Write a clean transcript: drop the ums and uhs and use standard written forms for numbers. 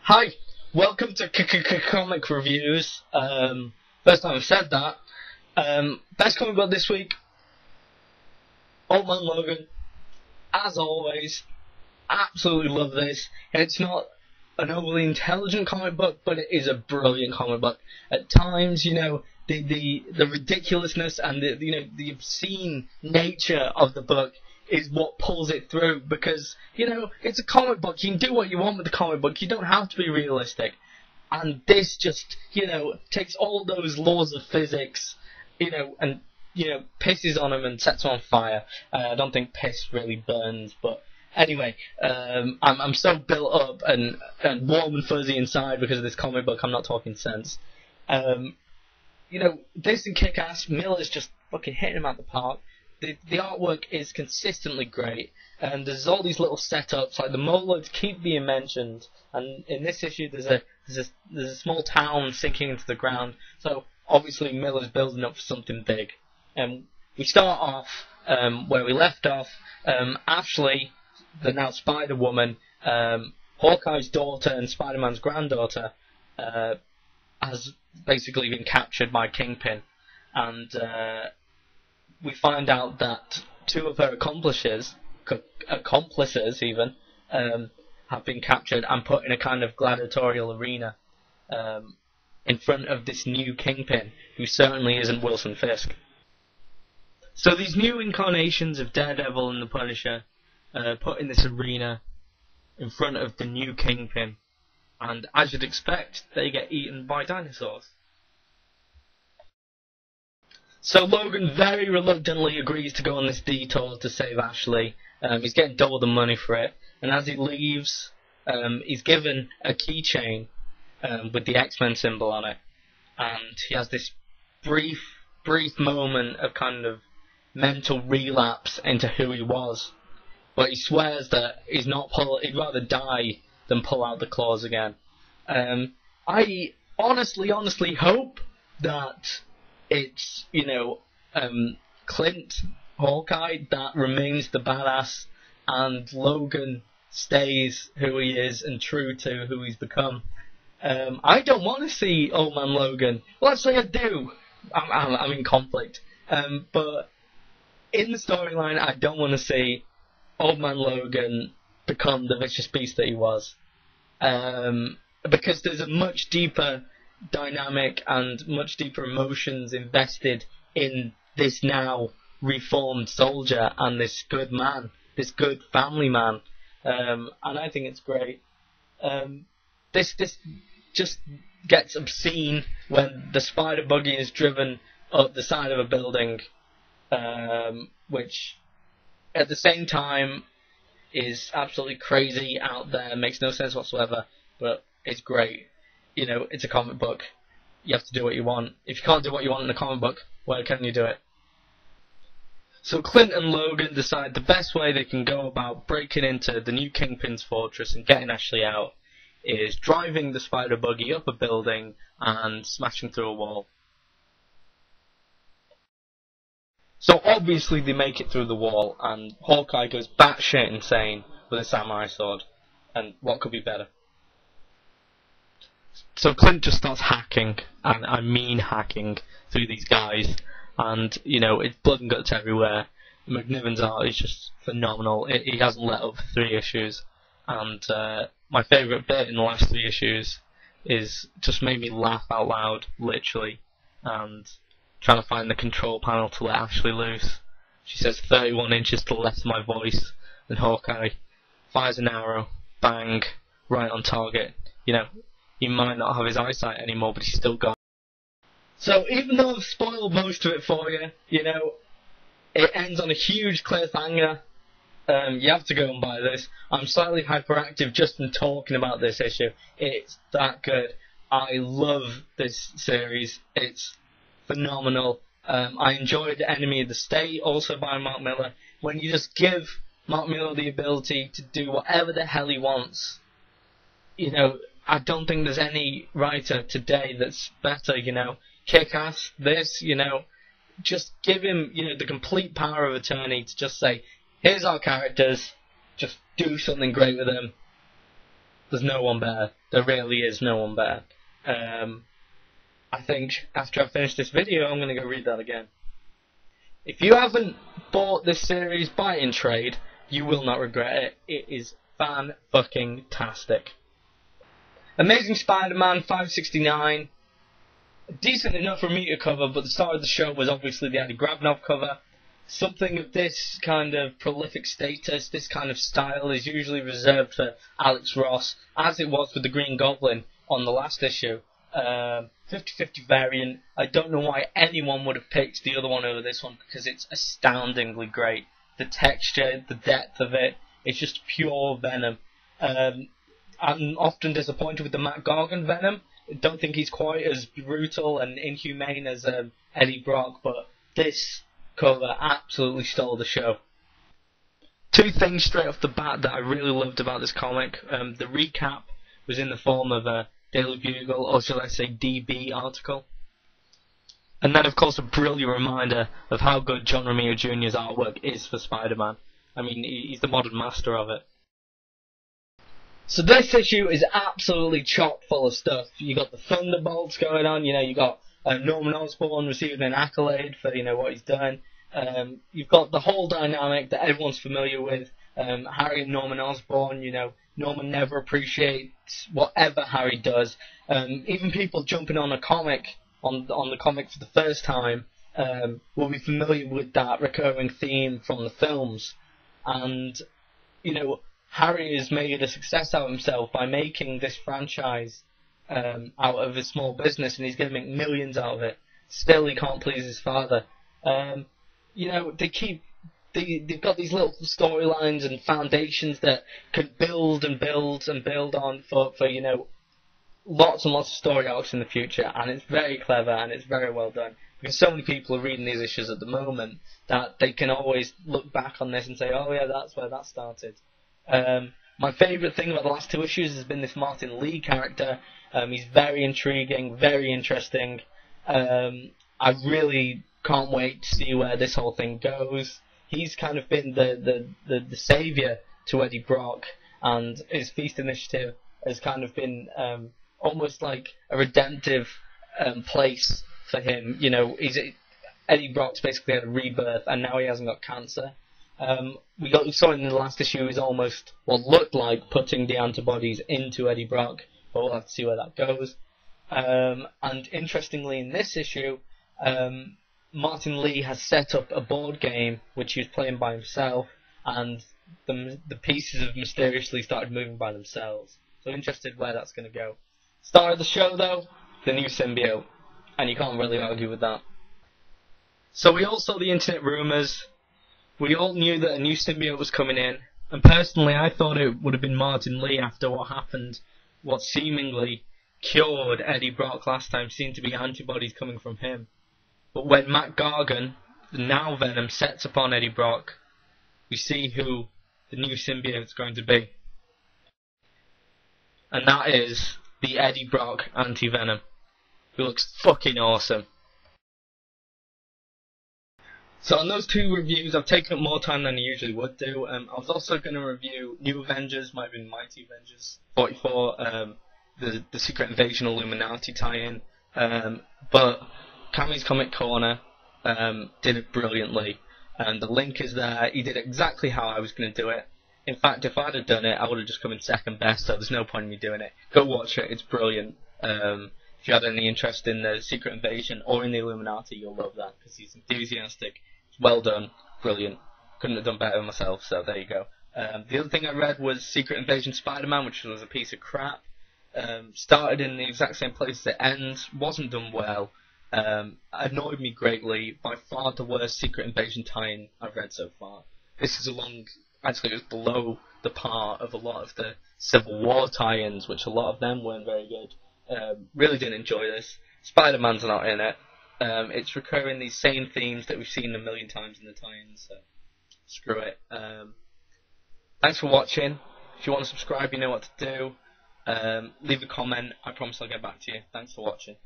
Hi, welcome to Comic Reviews. First time I've said that. Best comic book this week, Old Man Logan. As always, absolutely love this. It's not an overly intelligent comic book, but it is a brilliant comic book. At times, the ridiculousness and the obscene nature of the book is what pulls it through, because it's a comic book. You can do what you want with the comic book. You don't have to be realistic. And this just takes all those laws of physics, and pisses on them and sets them on fire. I don't think piss really burns, but anyway, I'm so built up and warm and fuzzy inside because of this comic book. I'm not talking sense. This and Kick-Ass, Miller's just fucking hitting him out the park. The artwork is consistently great, and there's all these little setups, like the Moloids keep being mentioned, and in this issue there's a small town sinking into the ground, so obviously Miller's building up for something big. We start off where we left off. Ashley, the now Spider-Woman, Hawkeye's daughter and Spider-Man's granddaughter, has basically been captured by Kingpin, and we find out that two of her accomplices even, have been captured and put in a kind of gladiatorial arena in front of this new Kingpin, who certainly isn't Wilson Fisk. So these new incarnations of Daredevil and the Punisher put in this arena in front of the new Kingpin, and as you'd expect, they get eaten by dinosaurs. So Logan very reluctantly agrees to go on this detour to save Ashley. He's getting double the money for it, and as he leaves, he's given a keychain with the X-Men symbol on it, and he has this brief moment of kind of mental relapse into who he was. But he swears that he'd rather die than pull out the claws again. I honestly hope that it's, Clint Hawkeye that remains the badass, and Logan stays who he is and true to who he's become. I don't want to see Old Man Logan. Well, actually, I do. I'm in conflict. But in the storyline, I don't want to see Old Man Logan become the vicious beast that he was. Because there's a much deeper dynamic and much deeper emotions invested in this now reformed soldier and this good man, this good family man, and I think it's great. This just gets obscene when the spider buggy is driven up the side of a building, which at the same time is absolutely crazy out there, makes no sense whatsoever, but it's great. It's a comic book. You have to do what you want. If you can't do what you want in a comic book, where can you do it? So Clint and Logan decide the best way they can go about breaking into the new Kingpin's fortress and getting Ashley out is driving the spider buggy up a building and smashing through a wall. So obviously they make it through the wall, and Hawkeye goes batshit insane with a samurai sword. And what could be better? So Clint just starts hacking, and I mean hacking, through these guys, and, it's blood and guts everywhere. McNiven's art is just phenomenal. He hasn't let up for 3 issues, and my favourite bit in the last 3 issues is just made me laugh out loud, literally, and trying to find the control panel to let Ashley loose. She says 31 inches to the left of my voice, and Hawkeye fires an arrow, bang, right on target. He might not have his eyesight anymore, but he's still got it. So even though I've spoiled most of it for you, it ends on a huge cliffhanger. You have to go and buy this. I'm slightly hyperactive just in talking about this issue. It's that good. I love this series. It's phenomenal. I enjoyed Enemy of the State, also by Mark Millar. When you just give Mark Millar the ability to do whatever the hell he wants, I don't think there's any writer today that's better, Kick-Ass, this, just give him, the complete power of attorney to just say, here's our characters, just do something great with them. There's no one better. There really is no one better. I think after I finish this video, I'm going to go read that again. If you haven't bought this series, buy it in trade. You will not regret it. It is fan-fucking-tastic. Amazing Spider-Man 569. Decent enough for me to cover, but the star of the show was obviously the Andy Grabnov cover. Something of this kind of prolific status, this kind of style, is usually reserved for Alex Ross, as it was with the Green Goblin on the last issue. 50-50 variant. I don't know why anyone would have picked the other one over this one, because it's astoundingly great. The texture, the depth of it, it's just pure Venom. I'm often disappointed with the Matt Gargan Venom. I don't think he's quite as brutal and inhumane as Eddie Brock, but this cover absolutely stole the show. Two things straight off the bat that I really loved about this comic. The recap was in the form of a Daily Bugle, or shall I say DB article. And then, of course, a brilliant reminder of how good John Romita Jr.'s artwork is for Spider-Man. I mean, he's the modern master of it. So this issue is absolutely chock full of stuff. You got the Thunderbolts going on, you got Norman Osborn receiving an accolade for, what he's done. You've got the whole dynamic that everyone's familiar with. Harry and Norman Osborn, Norman never appreciates whatever Harry does. Even people jumping on a comic, on the comic for the first time, will be familiar with that recurring theme from the films. And, Harry has made a success out of himself by making this franchise out of a small business, and he's going to make millions out of it. Still, he can't please his father. They've got these little storylines and foundations that can build and build and build on for lots and lots of story arcs in the future, and it's very clever and it's very well done. Because so many people are reading these issues at the moment that they can always look back on this and say, oh yeah, that's where that started. My favourite thing about the last two issues has been this Martin Lee character. He's very intriguing, very interesting. I really can't wait to see where this whole thing goes. He's kind of been the saviour to Eddie Brock, and his Feast initiative has kind of been almost like a redemptive place for him. Eddie Brock's basically had a rebirth, and now he hasn't got cancer. We saw in the last issue is almost what looked like putting the antibodies into Eddie Brock, but we'll have to see where that goes. And interestingly, in this issue, Martin Lee has set up a board game which he was playing by himself, and the pieces have mysteriously started moving by themselves. So interested where that's going to go. Star of the show, though, the new symbiote, and you can't really argue with that. So we all saw the internet rumours. We all knew that a new symbiote was coming in, and personally I thought it would have been Martin Lee after what happened, what seemingly cured Eddie Brock last time, seemed to be antibodies coming from him. But when Matt Gargan, the now Venom, sets upon Eddie Brock, we see who the new symbiote is going to be. And that is the Eddie Brock anti-Venom, who looks fucking awesome. So on those two reviews, I've taken up more time than I usually would do. I was also going to review New Avengers, might have been Mighty Avengers 44, the Secret Invasion Illuminati tie-in. But Cammy's Comic Corner did it brilliantly, and the link is there. He did exactly how I was going to do it. In fact, if I'd have done it, I would have just come in second best, so there's no point in me doing it. Go watch it, it's brilliant. If you had any interest in the Secret Invasion or in the Illuminati, you'll love that, because he's enthusiastic. Well done, brilliant. Couldn't have done better myself, so there you go. The other thing I read was Secret Invasion Spider-Man, which was a piece of crap. Started in the exact same place as it ends, wasn't done well. Annoyed me greatly. By far the worst Secret Invasion tie-in I've read so far. This is actually it was below the par of a lot of the Civil War tie-ins, which a lot of them weren't very good. Really didn't enjoy this. Spider-Man's not in it. It's recurring these same themes that we've seen a million times in the tie-ins, so screw it. Thanks for watching. If you want to subscribe, you know what to do. Leave a comment. I promise I'll get back to you. Thanks for watching.